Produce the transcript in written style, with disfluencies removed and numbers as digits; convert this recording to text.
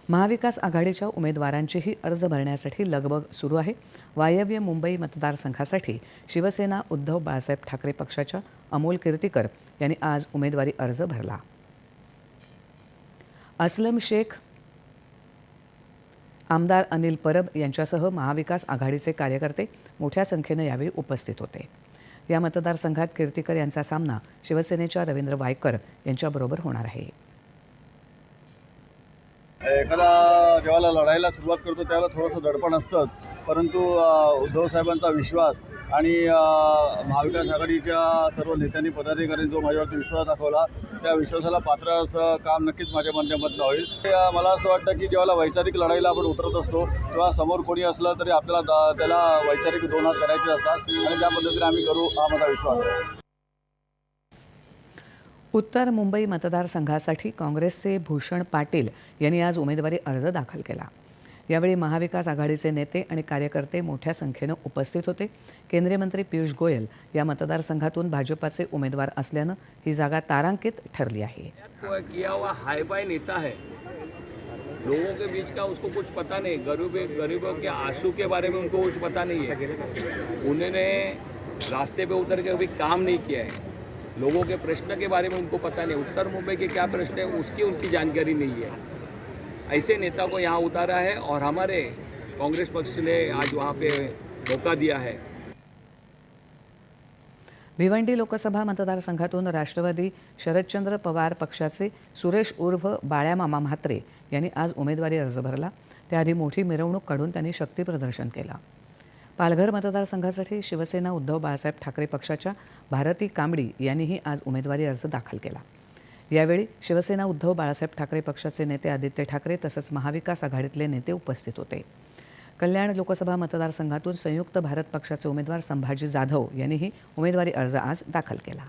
महाविकास आघाडीच्या उमेदवारांचीही अर्ज भरण्यासाठी लगबग सुरू आहे। वायव्य मुंबई मतदारसंघासाठी शिवसेना उद्धव बाळासाहेब ठाकरे पक्षाच्या अमोल कीर्तीकर यांनी आज उमेदवारी अर्ज भरला। असलम शेख, आमदार अनिल परब यांच्यासह महाविकास आघाडीचे कार्यकर्ते मोठ्या संख्येने यावेळी उपस्थित होते। या मतदारसंघात कीर्तीकर यांचा सामना शिवसेनेच्या रवींद्र वायकर यांच्याबरोबर होणार आहे। एखादा जेव्हा लढाईला सुरुवात करतो त्यावेळेला थोडंसं दडपण असतंच, परंतु उद्धव साहेबांचा विश्वास आणि महाविकास आघाडीच्या सर्व नेत्यांनी पदाधिकाऱ्यांनी जो माझ्यावरती विश्वास दाखवला त्या विश्वासाला पात्र असं काम नक्कीच माझ्या माध्यमातून होईल। मला असं वाटतं की जेव्हा वैचारिक लढाईला आपण उतरत असतो तेव्हा समोर कोणी असलं तरी आपल्याला त्याला वैचारिक 2 हात करायचे असतात आणि त्या पद्धतीने आम्ही करू हा माझा विश्वास आहे। उत्तर मुंबई मतदारसंघासाठी काँग्रेसचे भूषण पाटील यांनी आज उमेदवारी अर्ज दाखल केला। यावेळी महाविकास आघाडीचे नेते आणि कार्यकर्ते मोठ्या संख्येने उपस्थित होते। केंद्रीय मंत्री पियुष गोयल या मतदारसंघातून भाजपाचे उमेदवार असल्याने ही जागा तारांकित ठरली आहे। किया हुआ हाईफाई नेता है, लोगों के बीच का उसको कुछ पता नहीं, गरीबों के आंसू के बारे में उनको कुछ पता नहीं है। उन्होंने रास्ते पे उतर के अभी काम नहीं किया है, लोगों के प्रश्न के बारे में उनको पता नहीं, उत्तर मुंबई के क्या प्रश्न है उसकी उनकी जानकारी नहीं है। ऐसे नेता को यहाँ उतारा है और हमारे कांग्रेस पक्ष ने आज वहाँ पे मौका दिया है। भिवंडी लोकसभा मतदारसंघातून राष्ट्रवादी शरदचंद्र पवार पक्षाचे सुरेश उर्फ बाळ्यामामा म्हात्रे यांनी आज उमेदवारी अर्ज भरला। त्याआधी मोठी मिरवणूक काढून त्यांनी शक्ती प्रदर्शन केलं। पालघर मतदारसंघासाठी शिवसेना उद्धव बाळासाहेब ठाकरे पक्षाच्या भारती कांबडी यांनीही आज उमेदवारी अर्ज दाखल केला। यावेळी शिवसेना उद्धव बाळासाहेब ठाकरे पक्षाचे नेते आदित्य ठाकरे तसंच महाविकास आघाडीतले नेते उपस्थित होते। कल्याण लोकसभा मतदारसंघातून संयुक्त भारत पक्षाचे उमेदवार संभाजी जाधव यांनीही उमेदवारी अर्ज आज दाखल केला।